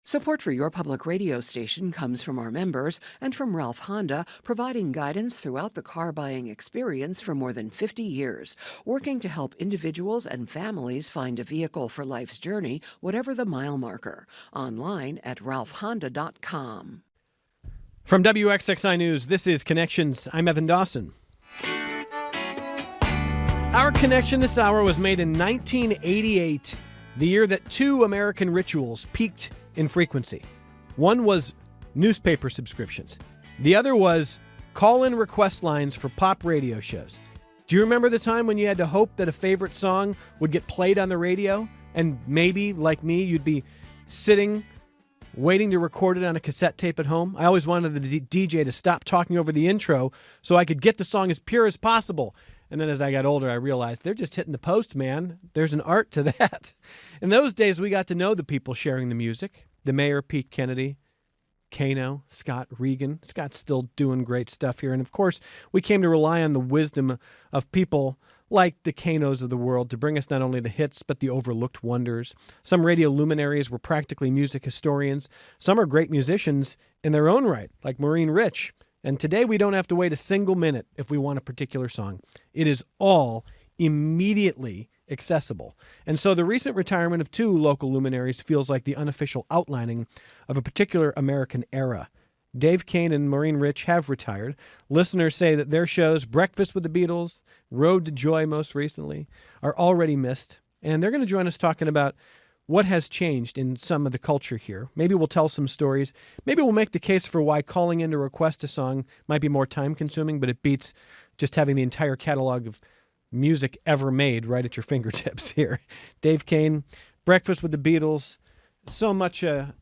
Support for your public radio station comes from our members and from Ralph Honda, providing guidance throughout the car buying experience for more than 50 years, working to help individuals and families find a vehicle for life's journey, whatever the mile marker. Online at ralphhonda.com. From WXXI News, this is Connections. I'm Evan Dawson. Our connection this hour was made in 1988, the year that two American rituals peaked in frequency. One was newspaper subscriptions. The other was call-in request lines for pop radio shows. Do you remember the time when you had to hope that a favorite song would get played on the radio? And maybe, like me, you'd be sitting, waiting to record it on a cassette tape at home? I always wanted the DJ to stop talking over the intro so I could get the song as pure as possible. And then as I got older, I realized they're just hitting the post, man. There's an art to that. In those days, we got to know the people sharing the music. The mayor, Pete Kennedy, Kano, Scott Regan. Scott's still doing great stuff here. And of course, we came to rely on the wisdom of people like the Kanos of the world to bring us not only the hits, but the overlooked wonders. Some radio luminaries were practically music historians. Some are great musicians in their own right, like Maureen Rich. And today we don't have to wait a single minute if we want a particular song. It is all immediately accessible. And so the recent retirement of two local luminaries feels like the unofficial outlining of a particular American era. Dave Kane and Maureen Rich have retired. Listeners say that their shows, Breakfast with the Beatles, Road to Joy most recently, are already missed. And they're going to join us talking about what has changed in some of the culture here. Maybe we'll tell some stories. Maybe we'll make the case for why calling in to request a song might be more time-consuming, but it beats just having the entire catalog of music ever made right at your fingertips here. Dave Kane, Breakfast with the Beatles, so much, a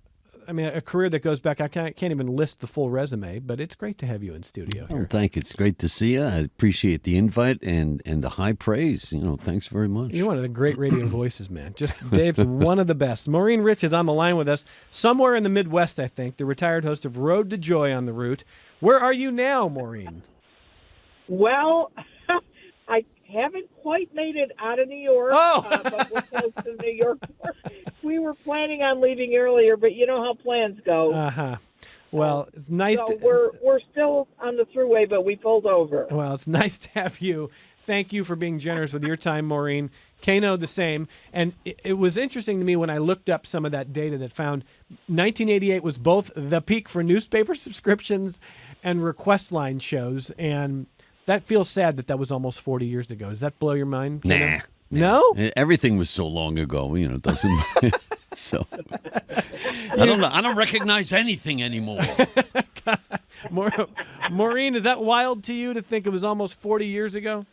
career that goes back. I can't even list the full resume, but it's great to have you in studio here. Well, thank you. It's great to see you. I appreciate the invite and the high praise. Thanks very much. You're one of the great radio voices, man. Just Dave's one of the best. Maureen Rich is on the line with us, somewhere in the Midwest, I think, the retired host of Road to Joy on the Route. Where are you now, Maureen? Well, I haven't quite made it out of New York, but we're close to New York. We were planning on leaving earlier, but you know how plans go. Uh-huh. Well, it's nice. So we're still on the thruway, but we pulled over. Well, it's nice to have you. Thank you for being generous with your time, Maureen. Kano, the same. And it was interesting to me when I looked up some of that data that found 1988 was both the peak for newspaper subscriptions and request line shows. And that feels sad that was almost 40 years ago. Does that blow your mind? Nah. No? Everything was so long ago, it doesn't. So I don't recognize anything anymore. Maureen, is that wild to you to think it was almost 40 years ago?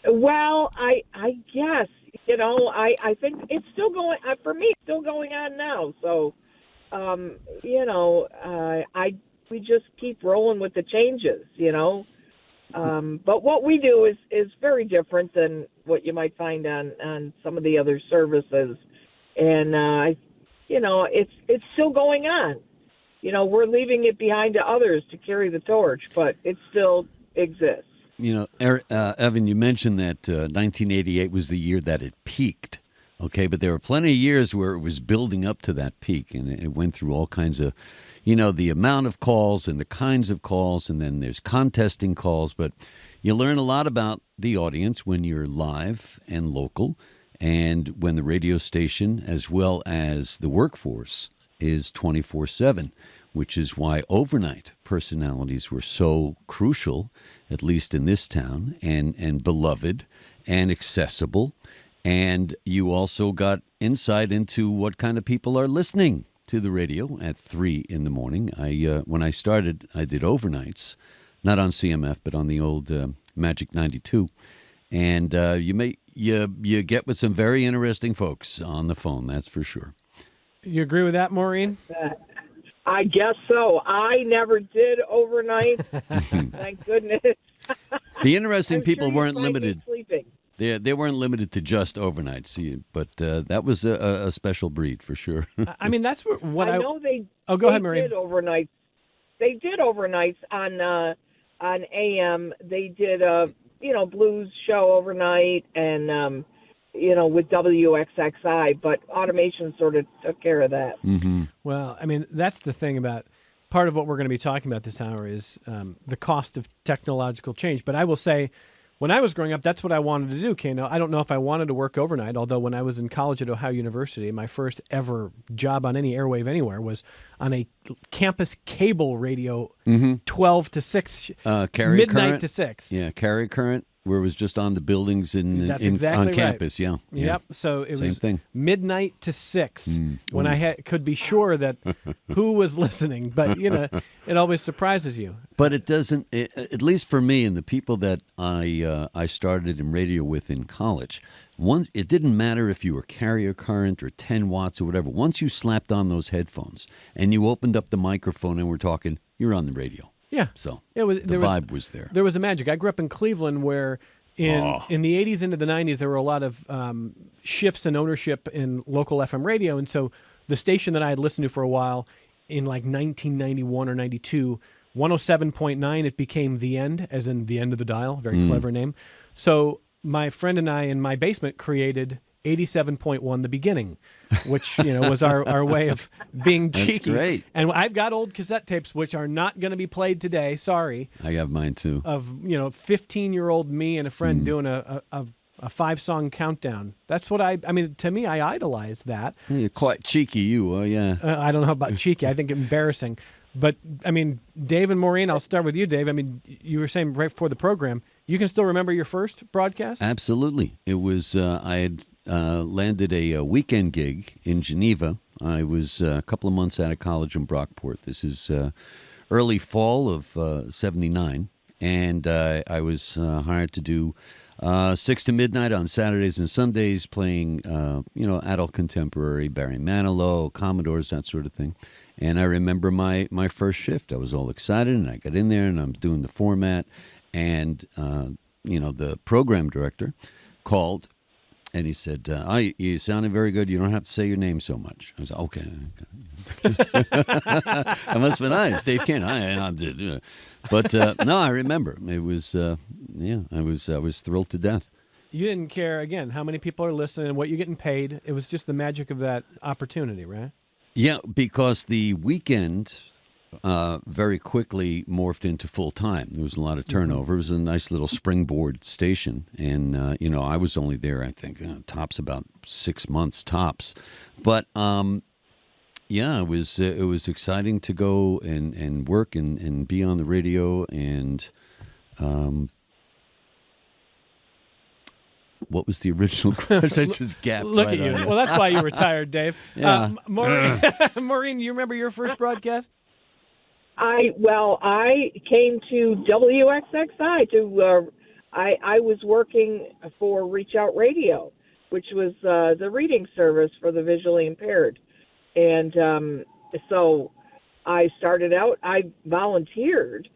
Well, I guess, I think it's still going, for me, it's still going on now. So, we just keep rolling with the changes, But what we do is very different than what you might find on some of the other services. And, it's still going on. We're leaving it behind to others to carry the torch, but it still exists. Evan, you mentioned that 1988 was the year that it peaked. Okay, but there were plenty of years where it was building up to that peak, and it went through all kinds of, the amount of calls and the kinds of calls, and then there's contesting calls. But you learn a lot about the audience when you're live and local, and when the radio station, as well as the workforce, is 24/7, which is why overnight personalities were so crucial, at least in this town, and beloved and accessible. And you also got insight into what kind of people are listening to the radio at 3 in the morning. When I started, I did overnights, not on CMF, but on the old Magic 92. And you get with some very interesting folks on the phone, that's for sure. You agree with that, Maureen? I guess so. I never did overnight. Thank goodness. The interesting people weren't limited. Sleeping. They weren't limited to just overnights, but that was a special breed for sure. I mean, that's what I know they. Oh, go ahead, Maureen. Did overnights. They did overnights on AM. They did a blues show overnight, and with WXXI, but automation sort of took care of that. Well, I mean, that's the thing about part of what we're going to be talking about this hour is the cost of technological change. But I will say, when I was growing up, that's what I wanted to do, Kano. I don't know if I wanted to work overnight, although when I was in college at Ohio University, my first ever job on any airwave anywhere was on a campus cable radio, 12 to 6, Carrier midnight current. to 6. Yeah, carrier current, where it was just on the buildings That's on exactly right. campus. Yeah. Yep. So it Same was thing. midnight to 6 when I could be sure that who was listening. But, it always surprises you. But it doesn't, at least for me and the people that I started in radio with in college, it didn't matter if you were carrier current or 10 watts or whatever. Once you slapped on those headphones and you opened up the microphone and we're talking, you're on the radio. Yeah. So the vibe was there. There was a magic. I grew up in Cleveland where in the 80s into the 90s, there were a lot of shifts in ownership in local FM radio. And so the station that I had listened to for a while in like 1991 or 92, 107.9, it became The End, as in the end of the dial. Very clever name. So my friend and I in my basement created 87.1 The Beginning, which was our way of being cheeky. That's great. And I've got old cassette tapes which are not going to be played today. Sorry. I have mine too. Of 15-year-old me and a friend doing a 5-song countdown. That's what I mean. To me, I idolize that. You're quite cheeky, you. Yeah. I don't know about cheeky. I think embarrassing. But I mean, Dave and Maureen. I'll start with you, Dave. I mean, you were saying right before the program, you can still remember your first broadcast? Absolutely. It was, I had landed a weekend gig in Geneva. I was a couple of months out of college in Brockport. This is early fall of 79. And I was hired to do 6 to midnight on Saturdays and Sundays, playing, adult contemporary, Barry Manilow, Commodores, that sort of thing. And I remember my first shift. I was all excited, and I got in there, and I'm doing the format. And, the program director called, and he said, you sounded very good. You don't have to say your name so much. I was like, okay. That must have been nice. Dave Ken. But no, I remember. It was, I was thrilled to death. You didn't care, again, how many people are listening and what you're getting paid. It was just the magic of that opportunity, right? Yeah, because the weekend very quickly morphed into full time. There was a lot of turnover. It was a nice little springboard station, and I was only there, I think, tops about 6 months tops. But it was exciting to go and work and be on the radio. And what was the original question? I just gapped. Look right at you. on it. Well, that's why you retired, Dave. Yeah. Maureen, you remember your first broadcast? I came to WXXI to I was working for Reach Out Radio, which was the reading service for the visually impaired, and so I started out. I volunteered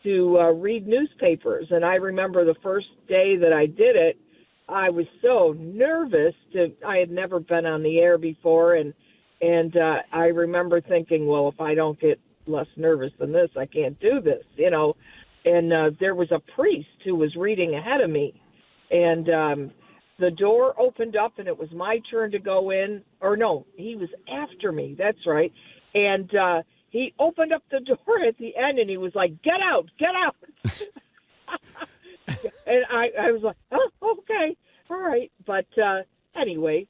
to read newspapers, and I remember the first day that I did it, I was so nervous. I had never been on the air before, and I remember thinking, well, if I don't get less nervous than this, I can't do this, And there was a priest who was reading ahead of me, and the door opened up, and it was my turn to go in. Or no, he was after me. That's right. And he opened up the door at the end, and he was like, "Get out, get out." And I was like, "Oh, okay, all right." But anyway,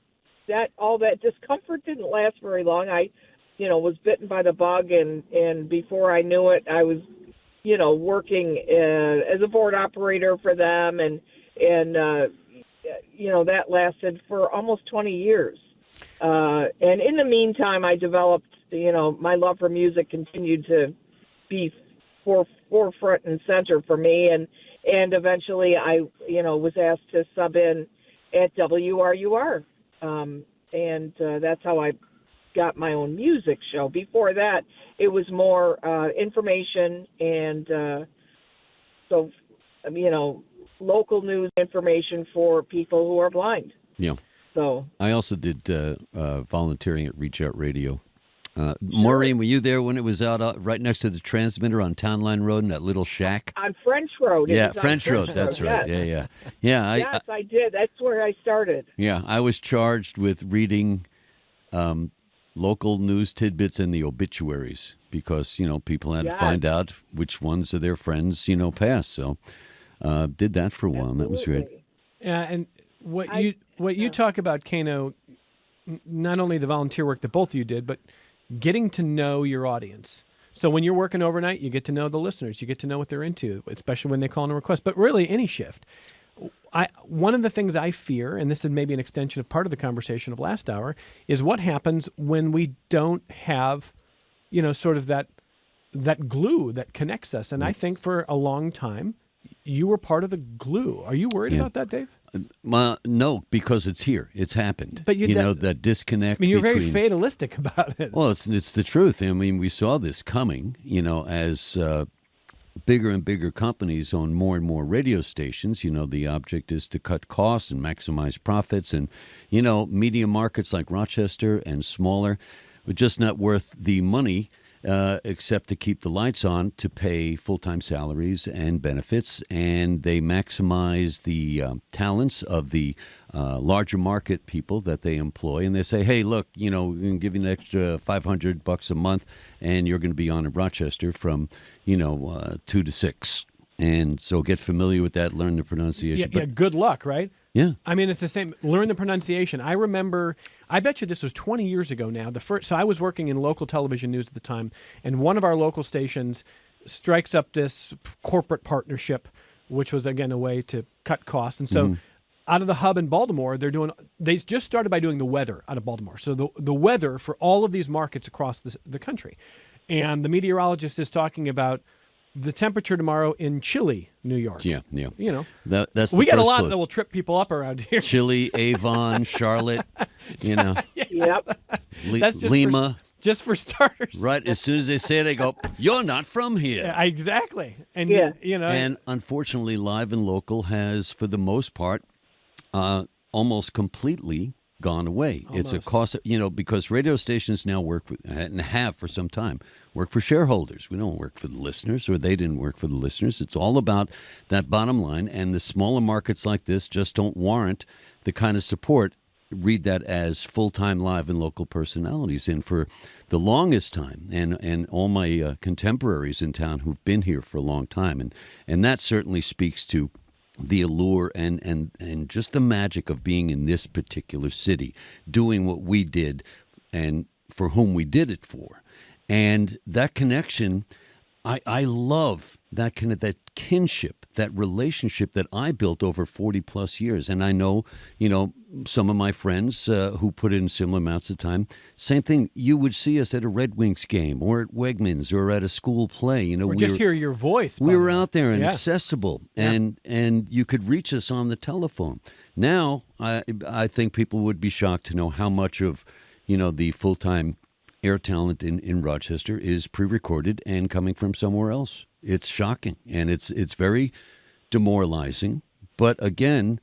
all that discomfort didn't last very long. I was bitten by the bug, and before I knew it, I was, working as a board operator for them, and that lasted for almost 20 years. And in the meantime, I developed, my love for music continued to be forefront and center for me, and eventually I, was asked to sub in at WRUR, and that's how I got my own music show. Before that, it was more information and local news information for people who are blind. Yeah. So I also did volunteering at Reach Out Radio Maureen, were you there when it was out right next to the transmitter on Town Line Road in that little shack? On French Road. It Yeah, was on French Road. That's right. Yes. Yeah. Yes, I did. That's where I started. Yeah, I was charged with reading local news tidbits and the obituaries because, people had to find out which ones of their friends, passed. So did that for a while, and that was great. Absolutely. And what you talk about, Kano, not only the volunteer work that both of you did, but getting to know your audience. So when you're working overnight, you get to know the listeners. You get to know what they're into, especially when they call in a request. But really, any shift. One of the things I fear, and this is maybe an extension of part of the conversation of last hour, is what happens when we don't have, sort of that glue that connects us. And I think for a long time, you were part of the glue. Are you worried about that, Dave? No, because it's here. It's happened. But that disconnect. I mean, you're between, very fatalistic about it. Well, it's the truth. I mean, we saw this coming. As bigger and bigger companies own more and more radio stations. The object is to cut costs and maximize profits. And media markets like Rochester and smaller were just not worth the money. Except to keep the lights on, to pay full-time salaries and benefits, and they maximize the talents of the larger market people that they employ. And they say, hey, look, we're going to give you an extra $500 a month, and you're going to be on in Rochester from, 2 to 6. And so get familiar with that, learn the pronunciation. Yeah, good luck, right? Yeah. I mean, it's the same. Learn the pronunciation. I remember, I bet you this was 20 years ago now. So I was working in local television news at the time, and one of our local stations strikes up this corporate partnership, which was, again, a way to cut costs. And so out of the hub in Baltimore, they just started by doing the weather out of Baltimore. So the weather for all of these markets across the country. And the meteorologist is talking about the temperature tomorrow in Chile, New York. Yeah. That's we got a first lot clue. that will trip people up around here. Chile, Avon, Charlotte, Yep. That's just Lima. Just for starters. Right. As soon as they say it, they go, you're not from here. Yeah, exactly. And, Yeah. And unfortunately, Live and Local has, for the most part, almost completely gone away. It's a cost, because radio stations now work with, and have for some time, work for shareholders. We don't work for the listeners, or they didn't work for the listeners. It's all about that bottom line, and the smaller markets like this just don't warrant the kind of support. Read that as full-time Live and Local personalities. And for the longest time, and all my contemporaries in town who've been here for a long time, and that certainly speaks to the allure and just the magic of being in this particular city, doing what we did and for whom we did it for. And that connection, I love that that kinship, that relationship that I built over 40 plus years. And I know, some of my friends who put in similar amounts of time, same thing. You would see us at a Red Wings game or at Wegmans or at a school play. Or just hear your voice. We were out there and Yeah. accessible, and you could reach us on the telephone. Now, I think people would be shocked to know how much of, the full-time air talent in Rochester is pre-recorded and coming from somewhere else. It's shocking, and it's very demoralizing. But again,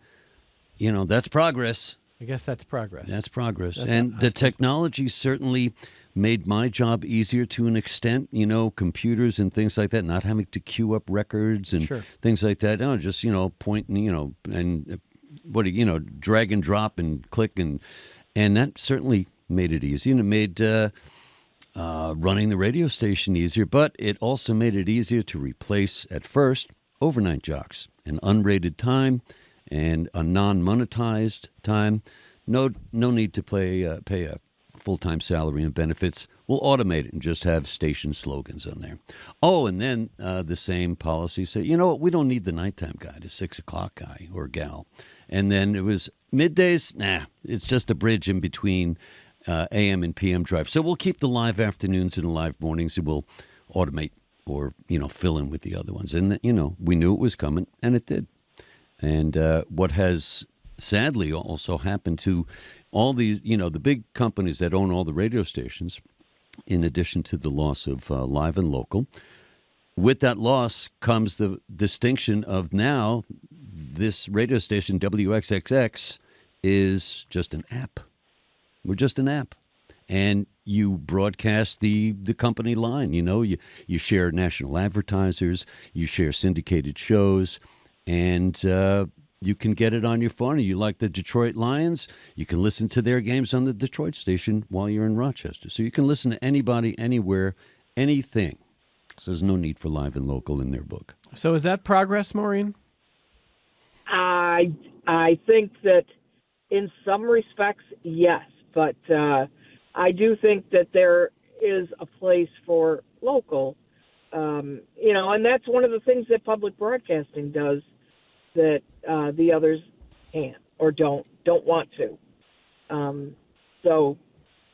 that's progress. I guess that's progress. That's progress. That's And not- the technology certainly made my job easier to an extent, computers and things like that, not having to queue up records and Sure. things like that. No, just, point and, and drag and drop and click. And that certainly made it easy. And it made running the radio station easier, but it also made it easier to replace, at first, overnight jocks, an unrated time and a non-monetized time. No need to pay a full-time salary and benefits. We'll automate it and just have station slogans on there. Oh, and then the same policy said, we don't need the nighttime guy, the 6 o'clock guy or gal. And then it was middays. It's just a bridge in between AM and PM drive. So we'll keep the live afternoons and the live mornings, and we'll automate or, fill in with the other ones. And, we knew it was coming, and it did. And what has sadly also happened to all these, the big companies that own all the radio stations, in addition to the loss of Live and Local, with that loss comes the distinction of now this radio station, WXXX, is just an app. We're just an app. and you broadcast the company line. You share national advertisers, you share syndicated shows, and you can get it on your phone. You like the Detroit Lions, you can listen to their games on the Detroit station while you're in Rochester. So you can listen to anybody, anywhere, anything. So there's no need for live and local in their book. So is that progress, Maureen? I think that in some respects, yes, but I do think that there is a place for local, and that's one of the things that public broadcasting does that the others can't or don't want to. So,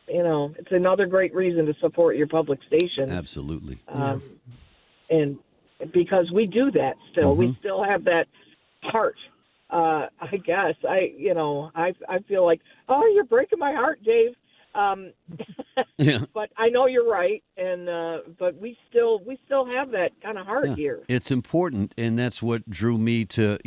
it's another great reason to support your public station. Absolutely. And because we do that still, we still have that heart. I guess I feel like, oh, you're breaking my heart, Dave. Yeah. But I know you're right, and but we still have that kind of heart here. It's important, and that's what drew me to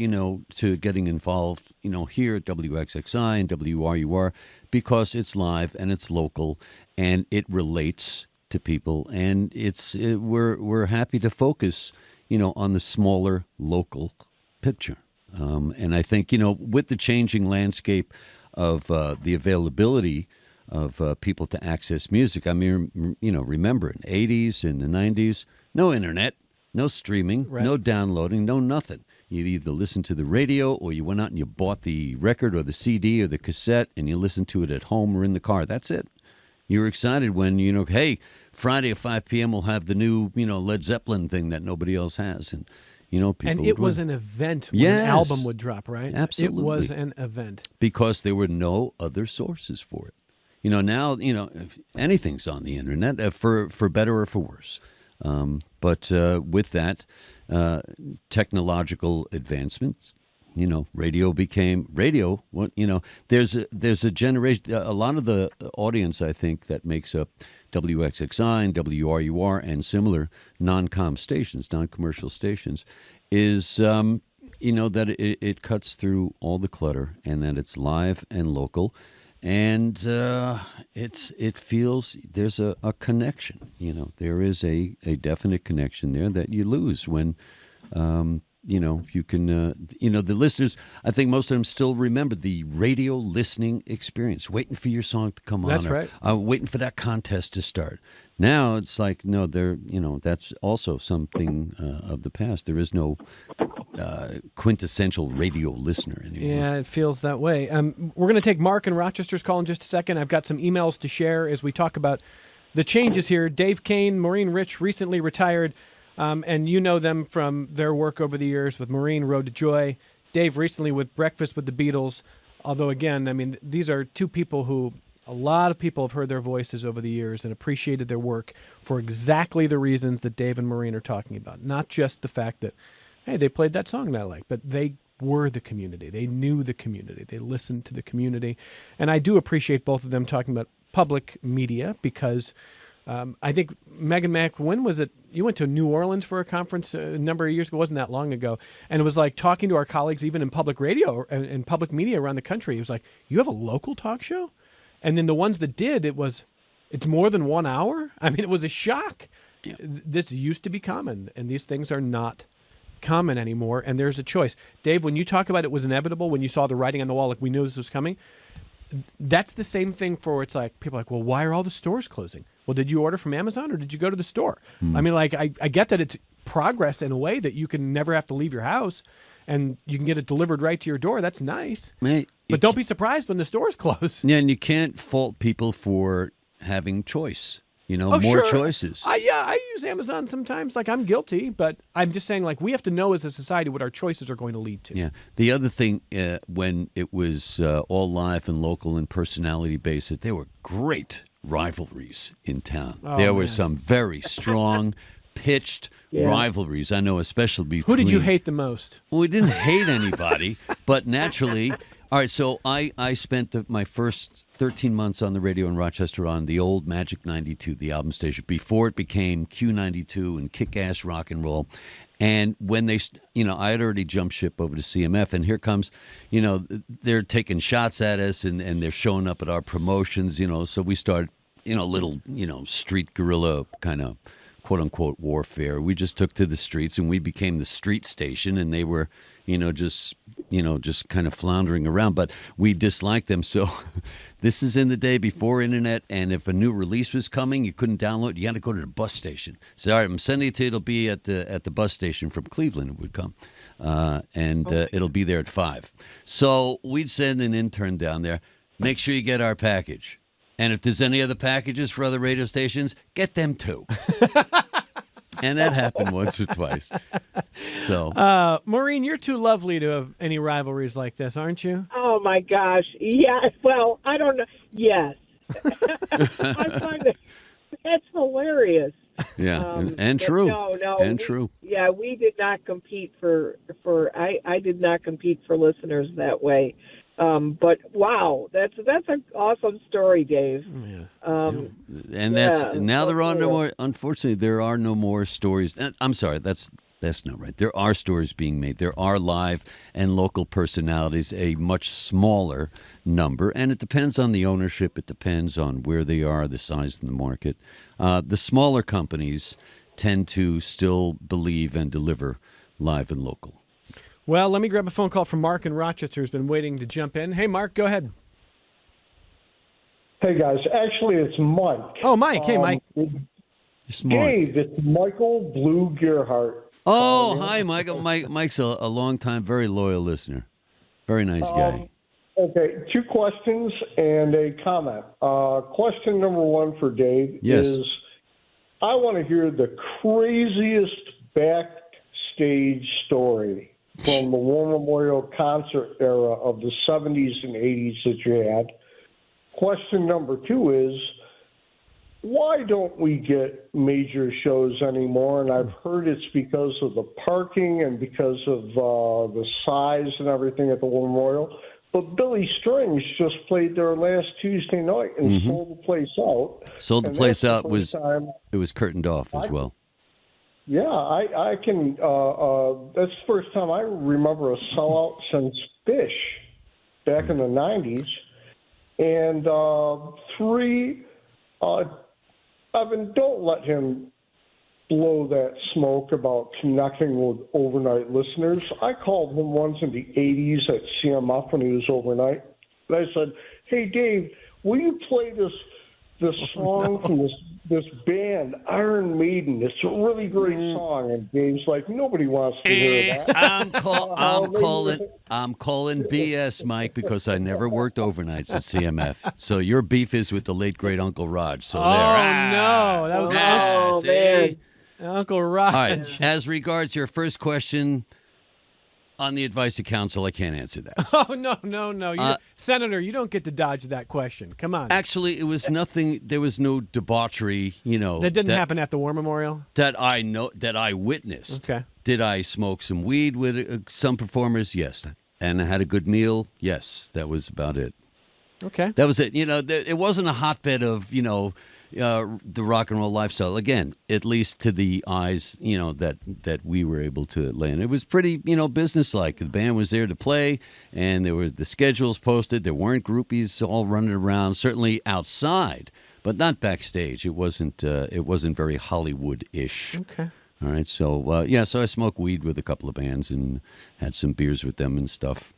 getting involved, here at WXXI and WRUR, because it's live and it's local and it relates to people, and we're happy to focus, on the smaller local picture. And I think, with the changing landscape of the availability of people to access music, I mean, remember in the 80s and the 90s, no internet, no streaming, Right. no downloading, no nothing. You either listened to the radio or you went out and you bought the record or the CD or the cassette and you listened to it at home or in the car. That's it. You were excited when, hey, Friday at 5 p.m. we'll have the new, Led Zeppelin thing that nobody else has. And, people And it would was run. an event when Yes. an album would drop, right? Absolutely. It was an event. Because there were no other sources for it. Now, if anything's on the internet, for better or for worse. But with that technological advancements, radio became radio. There's a generation, a lot of the audience, I think, that makes up WXXI and WRUR and similar non-com stations, non-commercial stations, is that it cuts through all the clutter and that it's live and local. And it feels there's a connection. There is a definite connection there that you lose when, you can, the listeners, I think most of them still remember the radio listening experience, waiting for your song to come on. That's right. Waiting for that contest to start. Now it's like, no, that's also something of the past. There is no quintessential radio listener anymore. Yeah, it feels that way. We're going to take Mark in Rochester's call in just a second. I've got some emails to share as we talk about the changes here. Dave Kane, Maureen Rich recently retired, and you know them from their work over the years with Maureen, Road to Joy. Dave recently with Breakfast with the Beatles. Although, again, I mean, these are two people who a lot of people have heard their voices over the years and appreciated their work for exactly the reasons that Dave and Maureen are talking about. Not just the fact that, hey, they played that song that I like, but they were the community. They knew the community. They listened to the community. And I do appreciate both of them talking about public media because I think, Megan Mack, when was it? You went to New Orleans for a conference a number of years ago. It wasn't that long ago. And it was like talking to our colleagues, even in public radio and public media around the country. It was like, you have a local talk show? And then the ones that did, it's more than 1 hour? I mean, it was a shock. Yeah. This used to be common, and these things are not common anymore, and there's a choice. Dave, when you talk about it was inevitable, when you saw the writing on the wall, like we knew this was coming, that's the same thing for it's like, people are like, well, why are all the stores closing? Well, did you order from Amazon or did you go to the store? I mean, like, I get that it's progress in a way that you can never have to leave your house and you can get it delivered right to your door. That's nice. But don't be surprised when the stores close. Yeah, and you can't fault people for having choice. More sure. choices. I use Amazon sometimes. Like, I'm guilty, but I'm just saying, like, we have to know as a society what our choices are going to lead to. Yeah. The other thing, when it was all live and local and personality-based, there were great rivalries in town. There were some very strong, pitched rivalries. I know especially between... Who did you hate the most? Well, we didn't hate anybody, but naturally... All right, so I spent my first 13 months on the radio in Rochester on the old Magic 92, the album station, before it became Q92 and Kick-Ass Rock and Roll. And when they, I had already jumped ship over to CMF, and here comes, they're taking shots at us, and they're showing up at our promotions, so we started little, street guerrilla kind of quote unquote warfare. We just took to the streets and we became the street station, and they were, just kind of floundering around, but we disliked them. So this is in the day before internet, and if a new release was coming, you couldn't download. You had to go to the bus station. So, all right, I'm sending it to you. It'll be at the bus station from Cleveland. It would come, and it'll be there at 5. So we'd send an intern down there. Make sure you get our package. And if there's any other packages for other radio stations, get them too. And that happened once or twice. So, Maureen, you're too lovely to have any rivalries like this, aren't you? Oh my gosh. Yeah. Well, I don't know. Yes. I find that's hilarious. yeah, and true. No, and true. Yeah, we did not compete for I did not compete for listeners that way. But wow, that's an awesome story, Dave. And now there are no more. Unfortunately, there are no more stories. I'm sorry, that's not right. There are stories being made. There are live and local personalities, a much smaller number, and it depends on the ownership. It depends on where they are, the size of the market. The smaller companies tend to still believe and deliver live and local. Well, let me grab a phone call from Mark in Rochester, who's been waiting to jump in. Hey, Mark, go ahead. Hey, guys. Actually, it's Mike. Oh, Mike. Hey, Mike. Smart. Dave, it's Michael Blue Gearhart. Oh, hi, Michael. Mike's a long-time, very loyal listener. Very nice guy. Okay, 2 questions and a comment. Question number 1 for Dave Yes. is, I want to hear the craziest backstage story from the War Memorial concert era of the 70s and 80s that you had. Question number 2 is, why don't we get major shows anymore? And I've heard it's because of the parking and because of the size and everything at the War Memorial. But Billy Strings just played there last Tuesday night and sold the place out. Sold the And place that's out. the first time. It was curtained off as well. Yeah, I can. That's the first time I remember a sellout since Fish back in the 90s. And 3, Evan, don't let him blow that smoke about connecting with overnight listeners. I called him once in the 80s at CMF when he was overnight. And I said, hey, Dave, will you play this song from this band, Iron Maiden? It's a really great song. And Dave's like, nobody wants to hear that. I'm calling BS, Mike, because I never worked overnights at CMF. So your beef is with the late great Uncle Raj. So Oh, there. no. That was Oh, see? man. Uncle Raj. All right. As regards your first question, on the advice of counsel, I can't answer that. Oh, no. Senator, you don't get to dodge that question. Come on. Actually, it was nothing. There was no debauchery, That didn't happen at the War Memorial? that I witnessed. Okay. Did I smoke some weed with some performers? Yes. And I had a good meal? Yes. That was about it. Okay. That was it. It wasn't a hotbed of, the rock and roll lifestyle. Again, at least to the eyes, that we were able to lay in. It was pretty, businesslike. The band was there to play, and there were the schedules posted. There weren't groupies all running around. Certainly outside, but not backstage. It wasn't very Hollywood-ish. Okay. All right. So so I smoked weed with a couple of bands and had some beers with them and stuff,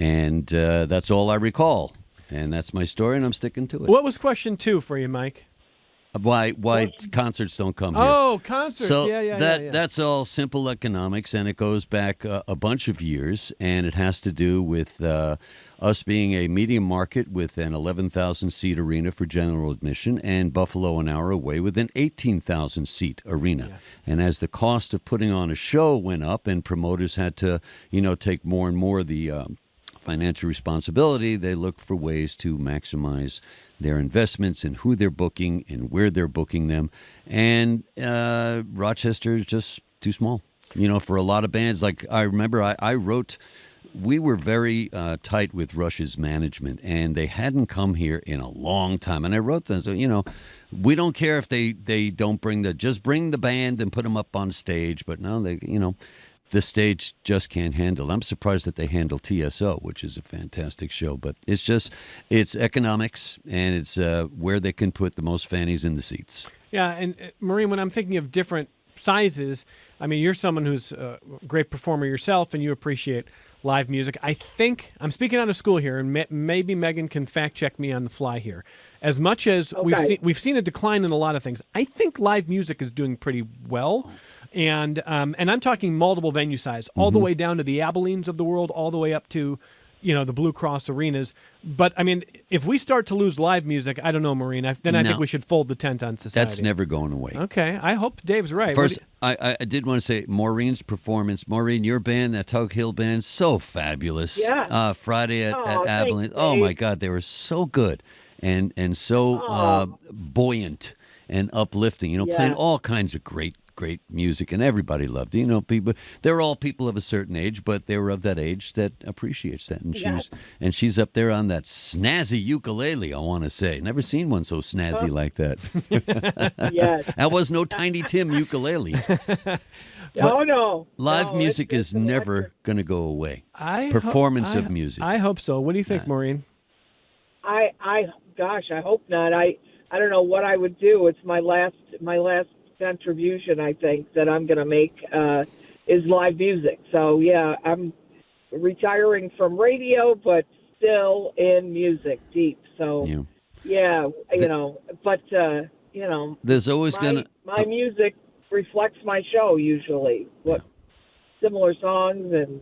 and that's all I recall. And that's my story, and I'm sticking to it. What was question 2 for you, Mike? Why concerts don't come here? Oh, concerts. So Yeah. that's all simple economics, and it goes back a bunch of years, and it has to do with us being a medium market with an 11,000-seat arena for general admission, and Buffalo an hour away with an 18,000-seat arena. Yeah. And as the cost of putting on a show went up, and promoters had to, take more and more of the financial responsibility, they look for ways to maximize their investments and who they're booking and where they're booking them. And Rochester is just too small, for a lot of bands. Like I remember I wrote, we were very tight with Rush's management, and they hadn't come here in a long time. And I wrote them, we don't care if they don't just bring the band and put them up on stage. But no, the stage just can't handle. I'm surprised that they handle TSO, which is a fantastic show, but it's economics, and it's where they can put the most fannies in the seats. Yeah, and Maureen, when I'm thinking of different sizes, I mean, you're someone who's a great performer yourself, and you appreciate live music. I think I'm speaking out of school here, and maybe Megan can fact check me on the fly here. As much as we've seen a decline in a lot of things, I think live music is doing pretty well. And I'm talking multiple venue size, all the way down to the Abilenes of the world, all the way up to, the Blue Cross arenas. But I mean, if we start to lose live music, I don't know, Maureen. I think we should fold the tent on society. That's never going away. Okay, I hope Dave's right. First, I did want to say Maureen's performance. Maureen, your band, that Tug Hill band, so fabulous. Yeah. Friday at Abilene. Thanks, Oh Dave. my God, they were so good and so buoyant and uplifting. Playing all kinds of great music, and everybody loved it. People, they're all people of a certain age, but they were of that age that appreciates that. And she's up there on that snazzy ukulele, I want to say. Never seen one so snazzy like that. Yes. That was no Tiny Tim ukulele. No. Live No, music it's is never going to go away. I Performance of music. I hope so. What do you think, Maureen? Gosh, I hope not. I don't know what I would do. It's my last contribution, I think, that I'm going to make is live music. So yeah, I'm retiring from radio, but still in music deep. So there's always my music reflects my show usually. Similar songs, and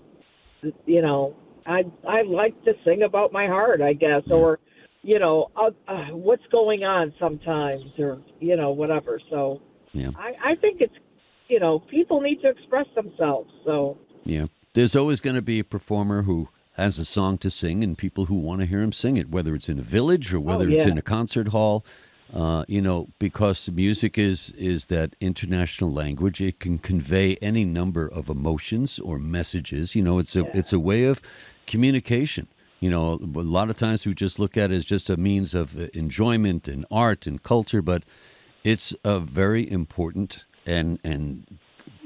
I like to sing about my heart, I guess, or what's going on sometimes, or whatever. So I think it's people need to express themselves. So there's always going to be a performer who has a song to sing, and people who want to hear him sing it, whether it's in a village or whether it's in a concert hall. Because music is that international language. It can convey any number of emotions or messages. It's a way of communication. A lot of times we just look at it as just a means of enjoyment and art and culture, but it's a very important and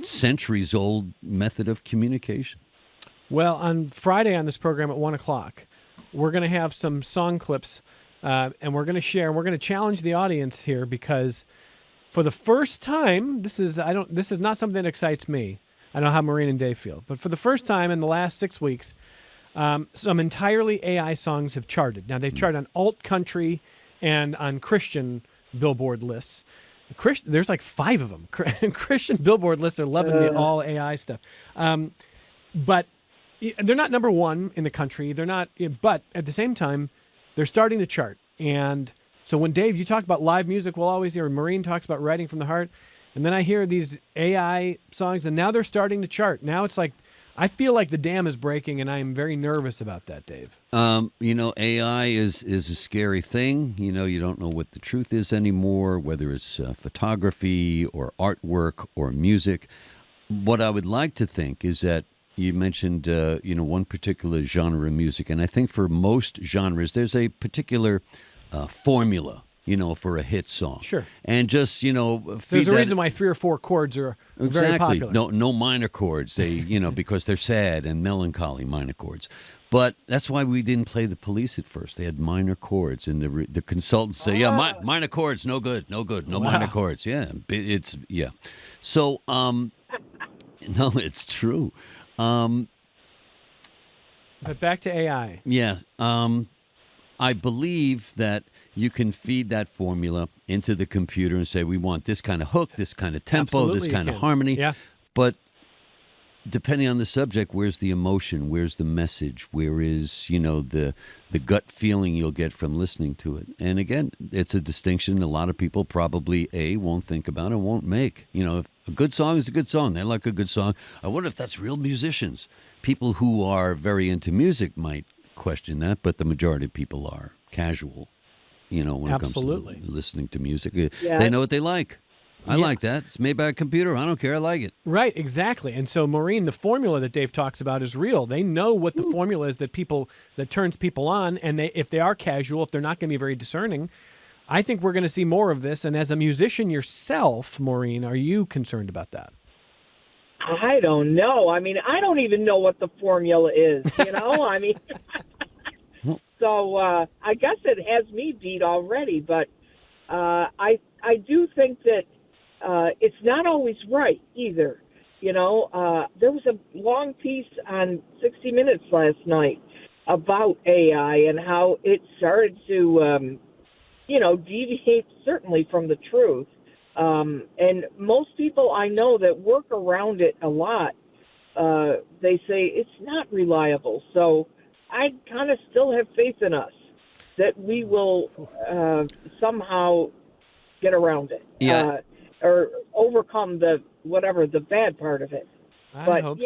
centuries-old method of communication. Well, on Friday on this program at 1 o'clock, we're going to have some song clips, and we're going to share. And we're going to challenge the audience here, because for the first time, this is not something that excites me. I know how Maureen and Dave feel, but for the first time in the last 6 weeks, some entirely AI songs have charted. Now, they've charted on alt country and on Christian Billboard lists. There's like 5 of them. Christian Billboard lists are loving the all AI stuff. But they're not number one in the country. They're not, but at the same time, they're starting to chart. And so when Dave, you talk about live music, we'll always hear Maureen talks about writing from the heart. And then I hear these AI songs, and now they're starting to chart. Now it's like, I feel like the dam is breaking, and I am very nervous about that, Dave. AI is a scary thing. You don't know what the truth is anymore, whether it's photography or artwork or music. What I would like to think is that you mentioned, one particular genre of music, and I think for most genres, there's a particular formula, for a hit song. Sure. And just, there's a reason why 3 or 4 chords are very popular. No minor chords. They, because they're sad and melancholy minor chords. But that's why we didn't play the Police at first. They had minor chords, and the consultants say, minor chords, no good, no minor chords. Yeah, So, no, it's true. But back to AI. Yeah. I believe that you can feed that formula into the computer and say, we want this kind of hook, this kind of tempo, Absolutely, this kind you of can. harmony. Yeah. But depending on the subject, where's the emotion? Where's the message? Where is, the gut feeling you'll get from listening to it? And again, it's a distinction a lot of people probably, won't think about and won't make. A good song is a good song. They like a good song. I wonder if that's real musicians. People who are very into music might question that, but the majority of people are casual, when it comes to listening to music. They know what they like. I like that. It's made by a computer. I don't care. I like it. Right, exactly. And so, Maureen, the formula that Dave talks about is real. They know what the formula is that turns people on, and if they are casual, if they're not going to be very discerning, I think we're going to see more of this. And as a musician yourself, Maureen, are you concerned about that? I don't know. I mean, I don't even know what the formula is, you know? I mean, so I guess it has me beat already, but I do think that it's not always right either. You know, there was a long piece on 60 Minutes last night about AI and how it started to, deviate certainly from the truth. And most people I know that work around it a lot, they say it's not reliable. So I kind of still have faith in us that we will somehow get around it. Yeah. Or overcome the bad part of it. I hope so.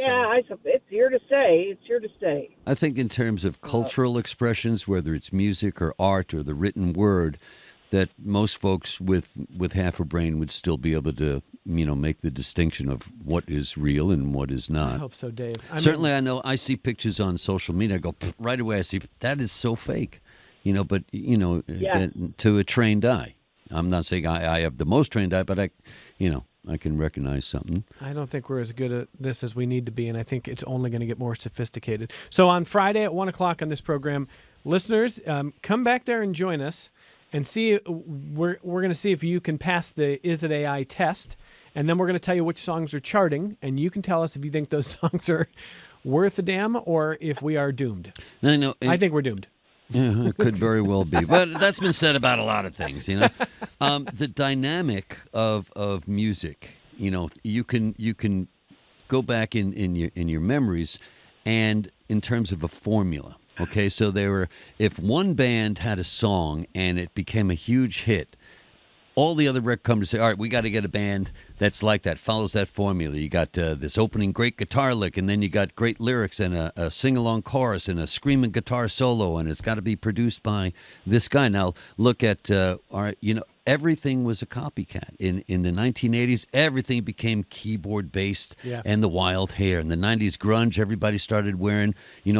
It's here to stay. It's here to stay. I think in terms of cultural expressions, whether it's music or art or the written word, that most folks with half a brain would still be able to, make the distinction of what is real and what is I not. hope so, Dave. Certainly, I know I see pictures on social media. I go, right away, I see, that is so fake. But, to a trained eye. I'm not saying I have the most trained eye, but I can recognize something. I don't think we're as good at this as we need to be, and I think it's only going to get more sophisticated. So on Friday at 1 o'clock on this program, listeners, come back there and join us and see. We're going to see if you can pass the Is It AI test, and then we're going to tell you which songs are charting, and you can tell us if you think those songs are worth a damn or if we are doomed. No, I think we're doomed. Yeah, it could very well be, but that's been said about a lot of things. The dynamic of music. You can go back in your memories, and in terms of a formula. Okay, so if one band had a song and it became a huge hit, all the other record companies say, all right, we got to get a band that's like that, follows that formula. You got this opening great guitar lick, and then you got great lyrics and a sing-along chorus and a screaming guitar solo, and it's got to be produced by this guy. Now, look at, everything was a copycat. In the 1980s, everything became keyboard-based and the wild hair. In the 90s, grunge, everybody started wearing,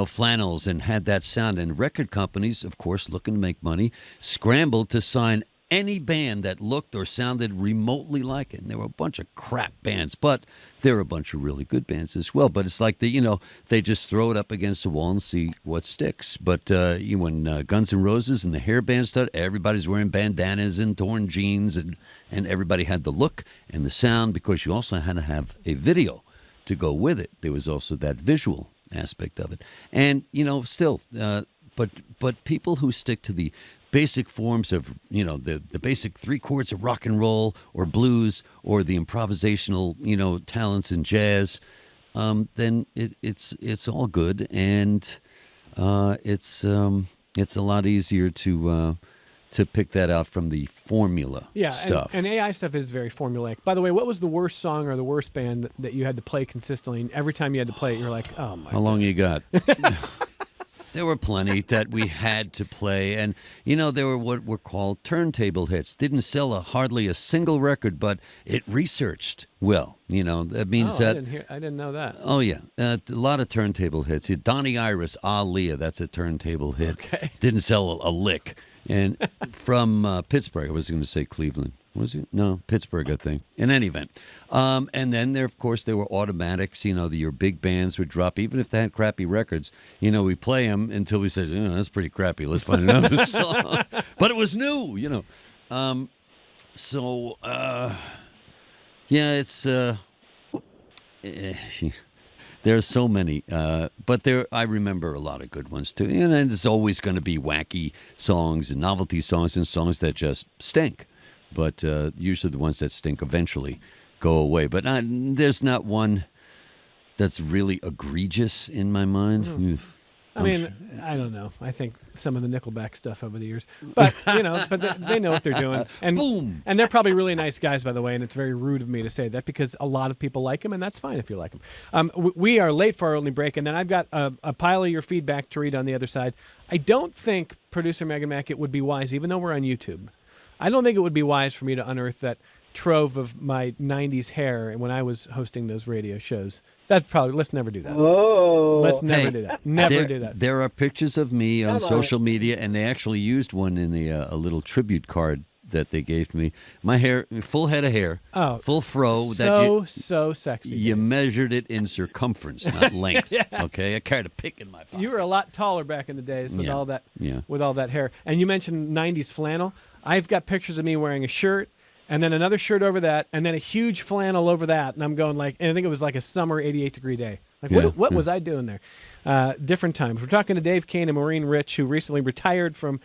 flannels and had that sound. And record companies, of course, looking to make money, scrambled to sign any band that looked or sounded remotely like it. And there were a bunch of crap bands, but there were a bunch of really good bands as well. But it's like they just throw it up against the wall and see what sticks. But when Guns N' Roses and the hair band started, everybody's wearing bandanas and torn jeans, and everybody had the look and the sound, because you also had to have a video to go with it. There was also that visual aspect of it. And, but people who stick to the basic forms of, the basic three chords of rock and roll or blues or the improvisational, talents in jazz, then it's all good, and it's a lot easier to pick that out from the formula stuff. And AI stuff is very formulaic. By the way, what was the worst song or the worst band that you had to play consistently, and every time you had to play it, you're like, oh my How long you got? There were plenty that we had to play, and there were what were called turntable hits. Didn't sell hardly a single record, but it researched well. That means I didn't know that. Oh yeah, a lot of turntable hits. Donnie Iris, Aaliyah, that's a turntable hit. Okay. Didn't sell a lick. And from Pittsburgh, I was going to say Cleveland. Was it? No, Pittsburgh, I think. In any event. And then there were automatics. Your big bands would drop, even if they had crappy records. We play them until we said, that's pretty crappy. Let's find another song. But it was new, it's... There's so many, but I remember a lot of good ones too. And there's always going to be wacky songs and novelty songs and songs that just stink. But usually the ones that stink eventually go away. But there's not one that's really egregious in my mind. I mean, I don't know. I think some of the Nickelback stuff over the years, but they know what they're doing. And boom. And they're probably really nice guys, by the way. And it's very rude of me to say that, because a lot of people like them, and that's fine if you like them. We are late for our only break, and then I've got a pile of your feedback to read on the other side. I don't think, producer Megan Mack, it would be wise, even though we're on YouTube, I don't think it would be wise for me to unearth that trove of my 90s hair when I was hosting those radio shows. Let's never do that. Oh. Let's never do that. Never do that. There are pictures of me on social media, and they actually used one in a little tribute card that they gave me. My hair, full head of hair, Oh, full fro. So sexy. You Dave. measured it in circumference, not length. Yeah. Okay, I carried a pick in my pocket. You were a lot taller back in the days with Yeah. all that Yeah. with all that hair. And you mentioned 90s flannel. I've got pictures of me wearing a shirt and then another shirt over that and then a huge flannel over that. And I'm going like, and I think it was like a summer 88-degree day. Like, Yeah, what was I doing there? Different times. We're talking to Dave Kane and Maureen Rich, who recently retired from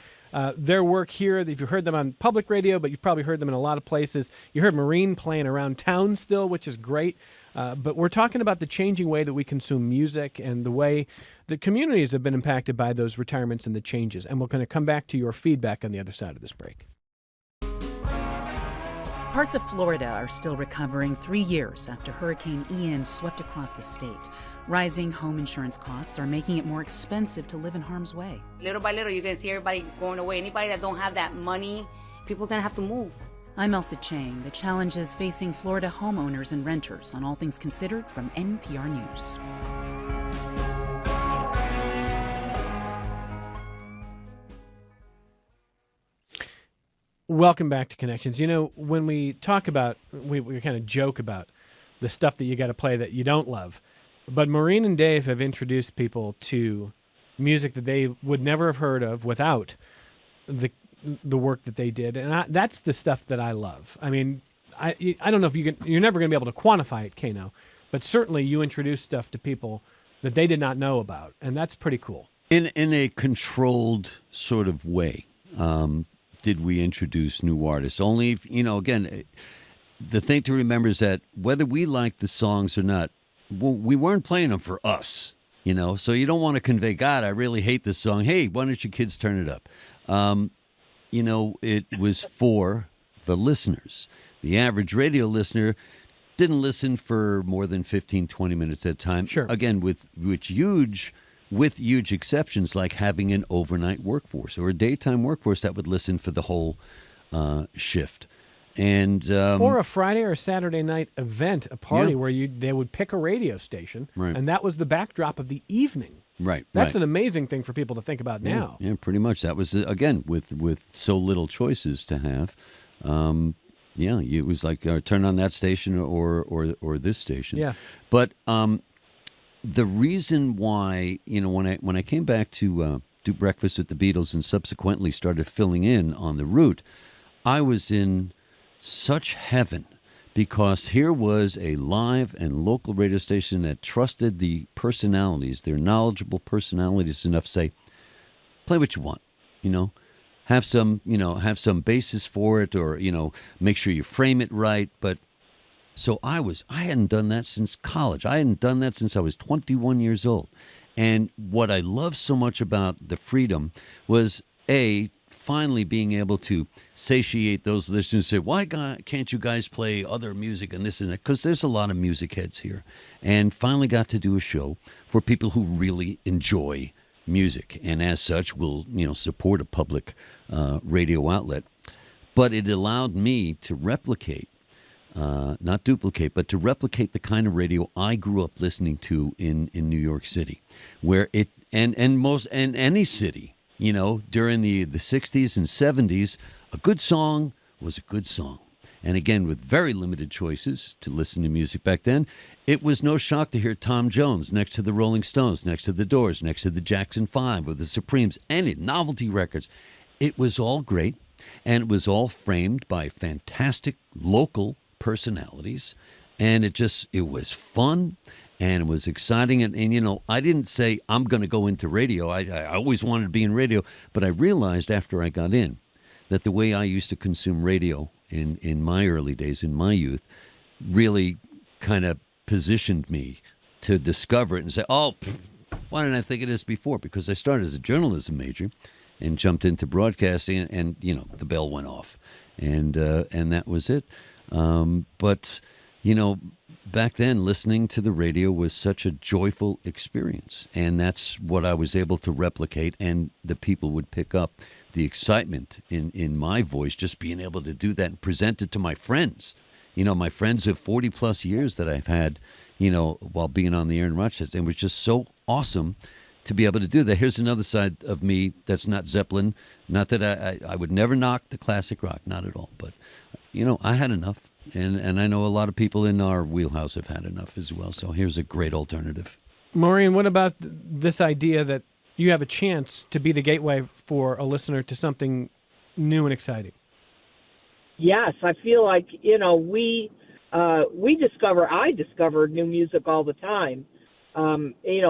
their work here. If you've heard them on public radio, but you've probably heard them in a lot of places. You heard Maureen playing around town still, which is great. But we're talking about the changing way that we consume music and the way the communities have been impacted by those retirements and the changes. And we're going to come back to your feedback on the other side of this break. Parts of Florida are still recovering 3 years after Hurricane Ian swept across the state. Rising home insurance costs are making it more expensive to live in harm's way. Little by little, you're going to see everybody going away. Anybody that don't have that money, people are going to have to move. I'm Elsa Chang. The challenges facing Florida homeowners and renters on All Things Considered from NPR News. Welcome back to Connections. You know, when we talk about, we kind of joke about the stuff that you got to play that you don't love. But Maureen and Dave have introduced people to music that they would never have heard of without the work that they did. And that's the stuff that I love. I mean, I don't know if you're never going to be able to quantify it, Kano, but certainly you introduce stuff to people that they did not know about. And that's pretty cool. In a controlled sort of way. Did we introduce new artists? Only, if, again, the thing to remember is that whether we like the songs or not, we weren't playing them for us, So you don't want to convey, God, I really hate this song. Hey, why don't you kids turn it up? It was for the listeners. The average radio listener didn't listen for more than 15, 20 minutes at a time. Sure. Again, with huge exceptions, like having an overnight workforce or a daytime workforce that would listen for the whole shift. And or a Friday or a Saturday night event, a party Yeah. where they would pick a radio station, Right. and that was the backdrop of the evening. right, That's right. an amazing thing for people to think about now. Yeah, pretty much. That was again with so little choices to have. It was like turn on that station or this station. Yeah. But the reason why when I came back to do Breakfast with the Beatles and subsequently started filling in on the route, I was in such heaven. Because here was a live and local radio station that trusted the personalities, their knowledgeable personalities enough to say, play what you want, have some basis for it or, make sure you frame it right. But so I hadn't done that since college. I hadn't done that since I was 21 years old. And what I loved so much about the freedom was finally being able to satiate those listeners and say, why can't you guys play other music and this and that? Because there's a lot of music heads here. And finally got to do a show for people who really enjoy music. And as such, will support a public radio outlet. But it allowed me to replicate, not duplicate, but to replicate the kind of radio I grew up listening to in New York City, where it and any city. During the 60s and 70s, a good song was a good song. And again, with very limited choices to listen to music back then, it was no shock to hear Tom Jones next to the Rolling Stones, next to the Doors, next to the Jackson 5 or the Supremes, any novelty records. It was all great, and it was all framed by fantastic local personalities. And it was fun. And it was exciting. And I didn't say I'm going to go into radio. I always wanted to be in radio. But I realized after I got in that the way I used to consume radio in my early days, in my youth, really kind of positioned me to discover it and say, why didn't I think of this before? Because I started as a journalism major and jumped into broadcasting and the bell went off. And that was it. But back then, listening to the radio was such a joyful experience, and that's what I was able to replicate, and the people would pick up the excitement in my voice, just being able to do that and present it to my friends. My friends of 40-plus years that I've had, while being on the air in Rochester. It was just so awesome to be able to do that. Here's another side of me that's not Zeppelin. Not that I would never knock the classic rock, not at all. But, I had enough. And I know a lot of people in our wheelhouse have had enough as well. So here's a great alternative. Maureen, what about this idea that you have a chance to be the gateway for a listener to something new and exciting? Yes, I feel like, I discover new music all the time.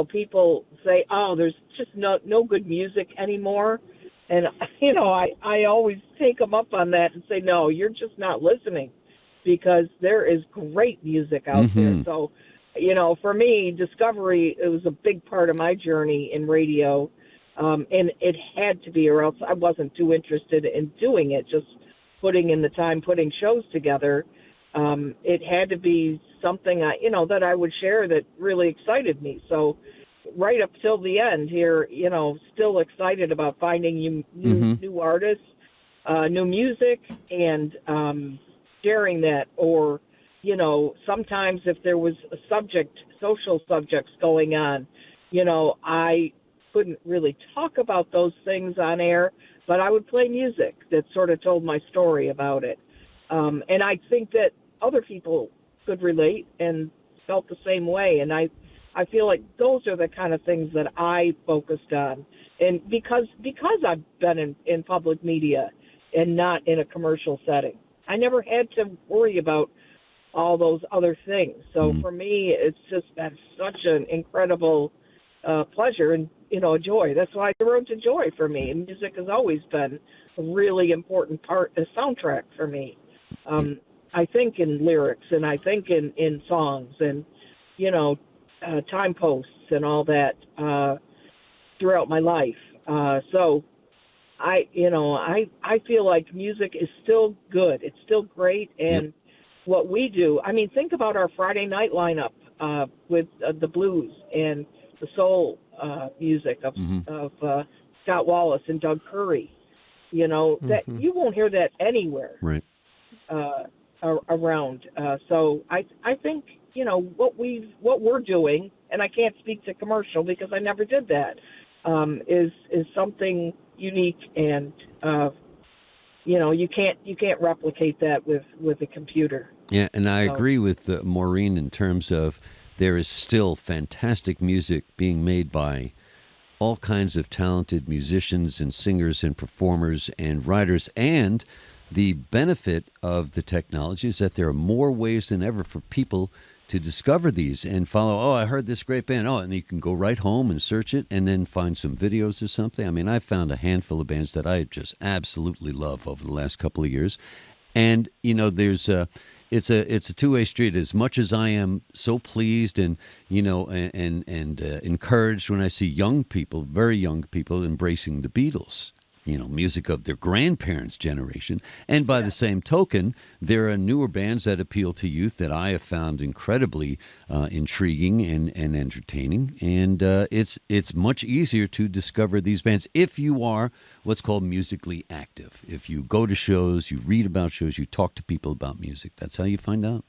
People say, oh, there's just no good music anymore. And, I always take them up on that and say, no, you're just not listening, because there is great music out there. So, for me, discovery, it was a big part of my journey in radio. And it had to be, or else I wasn't too interested in doing it, just putting in the time, putting shows together. It had to be something that I would share that really excited me. So right up till the end here, still excited about finding new artists, new music, and sharing that. Or, sometimes if there was social subjects going on, I couldn't really talk about those things on air, but I would play music that sort of told my story about it. And I think that other people could relate and felt the same way. And I feel like those are the kind of things that I focused on. And because I've been in public media and not in a commercial setting, I never had to worry about all those other things. So for me, it's just been such an incredible pleasure and, a joy. That's why the road to joy for me. And music has always been a really important part, a soundtrack for me. I think in lyrics, and I think in songs, and, time posts and all that throughout my life. So I feel like music is still good. It's still great. And what we do, think about our Friday night lineup with the blues and the soul music of Scott Wallace and Doug Curry. That you won't hear that anywhere. Right. Around. So I think, what we're doing, and I can't speak to commercial because I never did that, is something unique, and you can't replicate that with a computer. Yeah, and I agree with Maureen in terms of there is still fantastic music being made by all kinds of talented musicians and singers and performers and writers. And the benefit of the technology is that there are more ways than ever for people to discover these and follow, oh, I heard this great band. Oh, and you can go right home and search it and then find some videos or something. I've found a handful of bands that I just absolutely love over the last couple of years. And, there's it's a two-way street. As much as I am so pleased and, encouraged when I see young people, very young people, embracing the Beatles, music of their grandparents' generation. And by the same token, there are newer bands that appeal to youth that I have found incredibly intriguing and entertaining. And it's much easier to discover these bands if you are what's called musically active. If you go to shows, you read about shows, you talk to people about music. That's how you find out.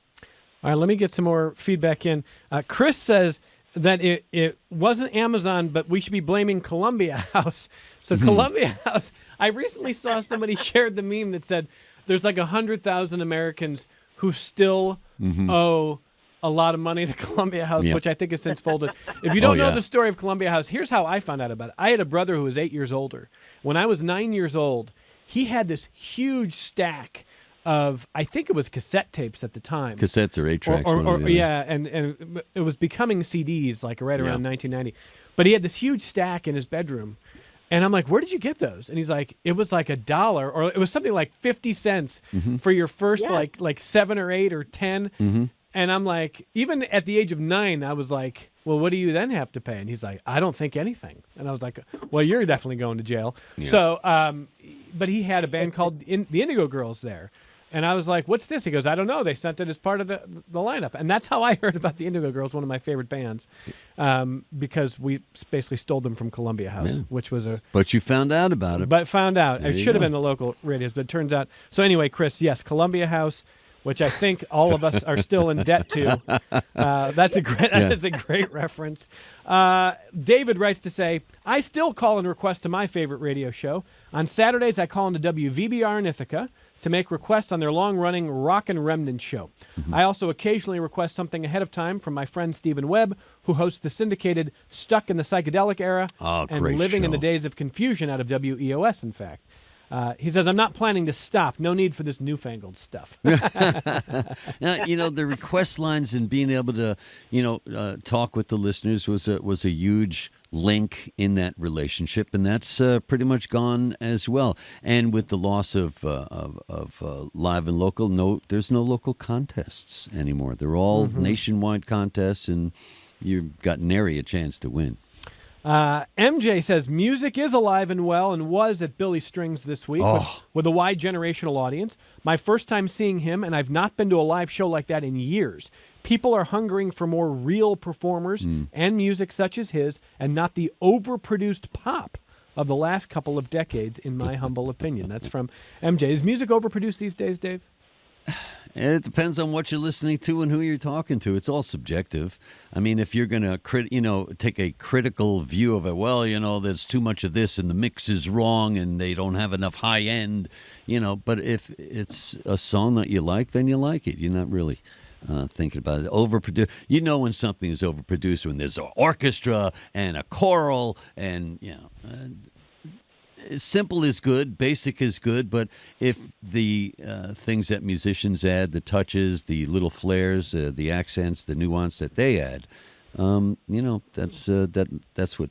All right, let me get some more feedback in. Chris says that it wasn't Amazon, but we should be blaming Columbia House. So Columbia House, I recently saw somebody shared the meme that said there's like 100,000 Americans who still owe a lot of money to Columbia House, which I think has since folded. If you don't know the story of Columbia House, here's how I found out about it. I had a brother who was 8 years older. When I was 9 years old, he had this huge stack of, I think it was cassette tapes at the time. Cassettes or 8-tracks. And it was becoming CDs like right around 1990. But he had this huge stack in his bedroom. And I'm like, where did you get those? And he's like, it was like $1, or it was something like 50 cents for your first like 7 or 8 or 10. And I'm like, even at the age of 9, I was like, well, what do you then have to pay? And he's like, I don't think anything. And I was like, well, you're definitely going to jail. Yeah. So, but he had a band called the Indigo Girls there. And I was like, what's this? He goes, I don't know. They sent it as part of the lineup. And that's how I heard about the Indigo Girls, one of my favorite bands, because we basically stole them from Columbia House, which was a... But you found out about it. But found out. It should have been the local radios, but it turns out... So anyway, Chris, yes, Columbia House which I think all of us are still in debt to. That's a great reference. David writes to say, I still call and request to my favorite radio show. On Saturdays, I call into WVBR in Ithaca to make requests on their long-running Rock and Remnant show. I also occasionally request something ahead of time from my friend Stephen Webb, who hosts the syndicated Stuck in the Psychedelic Era and great Living in the show. Days of Confusion out of WEOS, in fact. He says, I'm not planning to stop. No need for this newfangled stuff. Now, the request lines and being able to, talk with the listeners was a huge link in that relationship, and that's pretty much gone as well. And with the loss of live and local, there's no local contests anymore. They're all nationwide contests, and you've got nary a chance to win. MJ says music is alive and well and was at Billy Strings this week with a wide generational audience. My first time seeing him, and I've not been to a live show like that in years. People are hungering for more real performers and music such as his, and not the overproduced pop of the last couple of decades, in my humble opinion. That's from MJ. Is music overproduced these days, Dave? It depends on what you're listening to and who you're talking to. It's all subjective. I mean, if you're going to, take a critical view of it, there's too much of this and the mix is wrong and they don't have enough high end, But if it's a song that you like, then you like it. You're not really thinking about it. Overproduced. When something is overproduced, when there's an orchestra and a choral and, simple is good, basic is good, but if the things that musicians add, the touches, the little flares, the accents, the nuance that they add, that's what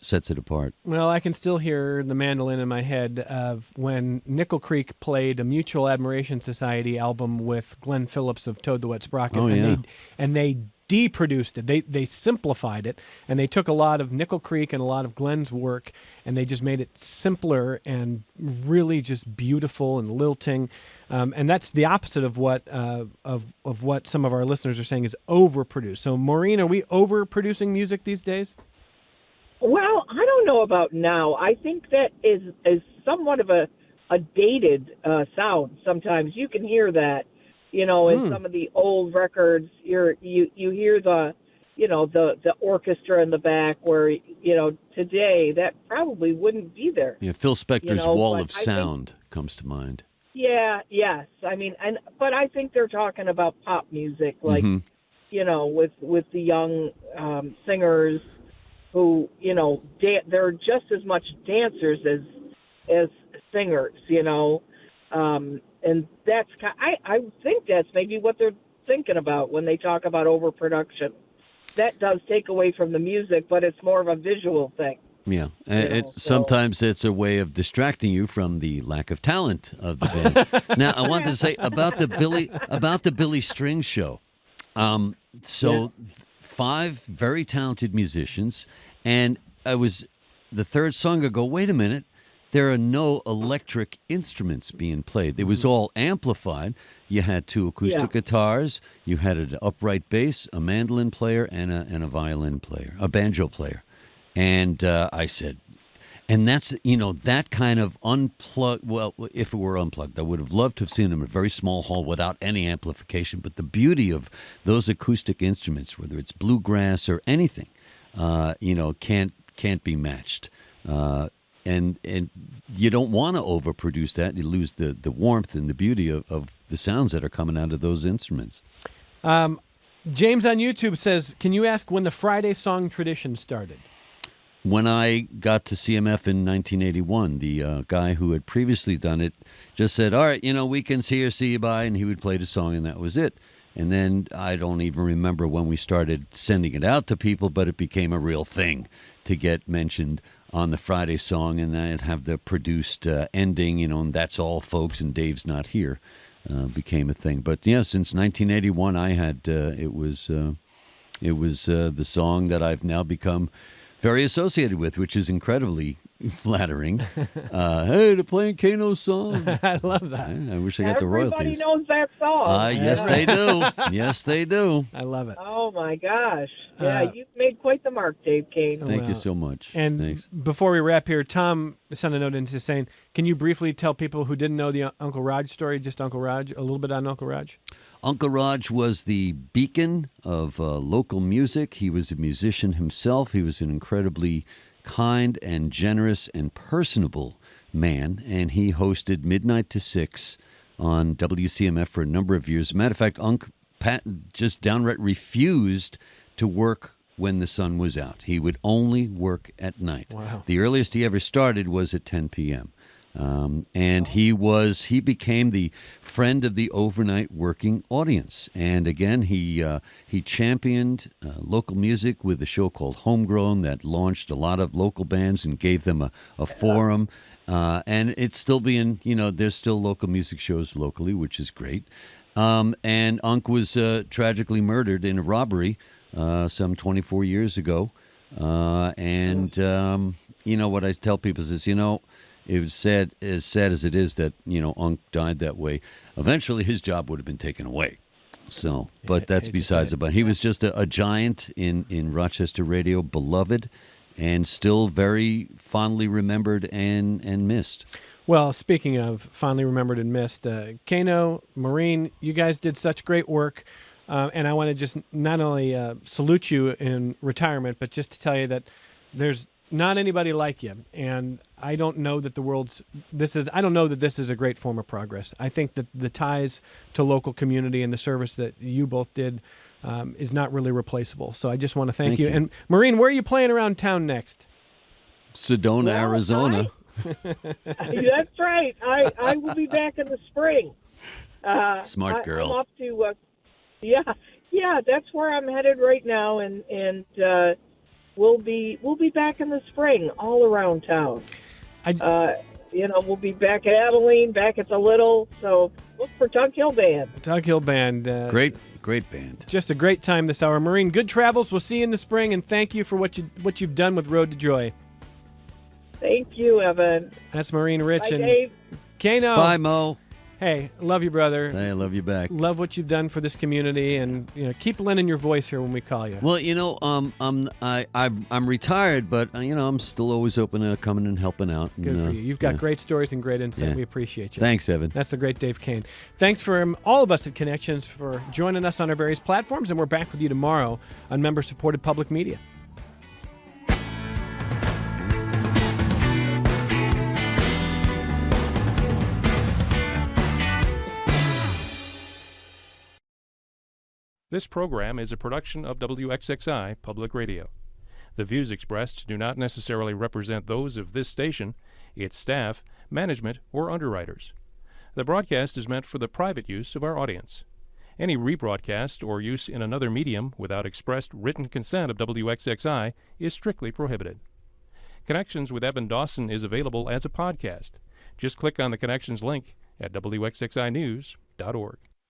sets it apart. Well, I can still hear the mandolin in my head of when Nickel Creek played a Mutual Admiration Society album with Glenn Phillips of Toad the Wet Sprocket, and they deproduced it. They simplified it, and they took a lot of Nickel Creek and a lot of Glenn's work, and they just made it simpler and really just beautiful and lilting. And that's the opposite of what what some of our listeners are saying is overproduced. So, Maureen, are we overproducing music these days? Well, I don't know about now. I think that is somewhat of a dated sound. Sometimes you can hear that. In some of the old records, you hear the orchestra in the back where, today that probably wouldn't be there. Yeah, Phil Spector's Wall of Sound comes to mind. Yeah, yes. I mean, but I think they're talking about pop music, like, with the young singers who, they're just as much dancers as singers, and that's I think that's maybe what they're thinking about when they talk about overproduction. That does take away from the music, but it's more of a visual thing. Yeah, sometimes it's a way of distracting you from the lack of talent of the band. Now, I wanted to say about the Billy Strings show. 5 very talented musicians, and I was the third song. I go, wait a minute. There are no electric instruments being played. It was all amplified. You had 2 acoustic guitars. You had an upright bass, a mandolin player, and a violin player, a banjo player. And I said, and that's, that kind of unplugged. Well, if it were unplugged, I would have loved to have seen them in a very small hall without any amplification. But the beauty of those acoustic instruments, whether it's bluegrass or anything, can't be matched. And you don't want to overproduce that. You lose the warmth and the beauty of the sounds that are coming out of those instruments. James on YouTube says, can you ask when the Friday song tradition started? When I got to CMF in 1981, the guy who had previously done it just said, all right, weekends here, see you, bye, and he would play the song, and that was it. And then I don't even remember when we started sending it out to people, but it became a real thing to get mentioned on the Friday song, and then I'd have the produced ending, and that's all, folks, and Dave's not here, became a thing. But yeah, since 1981, I had it was the song that I've now become very associated with, which is incredibly flattering. Hey, they're playing Kano's song. I love that. I wish I got the Everybody royalties. knows that song. Yes, they do. Yes, they do. I love it. Oh my gosh! Yeah, you've made quite the mark, Dave Kane. Thank you Well, so much. And Thanks. before we wrap here, Tom sent a note in just saying, can you briefly tell people who didn't know the Uncle Raj story, just Uncle Raj, a little bit on Uncle Raj? Uncle Raj was the beacon of local music. He was a musician himself. He was an incredibly kind and generous and personable man, and he hosted Midnight to 6 on WCMF for a number of years. As a matter of fact, Unc Pat just downright refused to work when the sun was out. He would only work at night. Wow. The earliest he ever started was at 10 p.m. And he became the friend of the overnight working audience. And again, he championed local music with a show called Homegrown that launched a lot of local bands and gave them a forum. And it's still being, there's still local music shows locally, which is great. And Unc was tragically murdered in a robbery some 24 years ago. What I tell people is, it was sad as it is that, Unc died that way. Eventually, his job would have been taken away. So, but that's hate to besides say the point. He was just a giant in Rochester radio, beloved, and still very fondly remembered and missed. Well, speaking of fondly remembered and missed, Kano, Maureen, you guys did such great work. And I want to just not only salute you in retirement, but just to tell you that there's not anybody like you. And I don't know that I don't know that this is a great form of progress. I think that the ties to local community and the service that you both did is not really replaceable. So I just want to thank you. And Maureen, where are you playing around town next? Sedona, Well, Arizona. That's right. I will be back in the spring. Smart girl. I'm off to, that's where I'm headed right now, and we'll be back in the spring all around town. We'll be back at Abilene, back at the Little. So look for Tug Hill Band. Tug Hill Band. Great band. Just a great time this hour. Maureen, good travels. We'll see you in the spring, and thank you for what you've done with Road to Joy. Thank you, Evan. That's Maureen Rich. Bye, and Dave. Kano. Bye, Mo. Hey, love you, brother. Hey, I love you back. Love what you've done for this community, and keep lending your voice here when we call you. Well, I'm retired, but I'm still always open to coming and helping out. Good for you. You've got great stories and great insight. Yeah. We appreciate you. Thanks, Evan. That's the great Dave Kane. Thanks for all of us at Connections for joining us on our various platforms, and we're back with you tomorrow on member-supported public media. This program is a production of WXXI Public Radio. The views expressed do not necessarily represent those of this station, its staff, management, or underwriters. The broadcast is meant for the private use of our audience. Any rebroadcast or use in another medium without expressed written consent of WXXI is strictly prohibited. Connections with Evan Dawson is available as a podcast. Just click on the Connections link at WXXInews.org.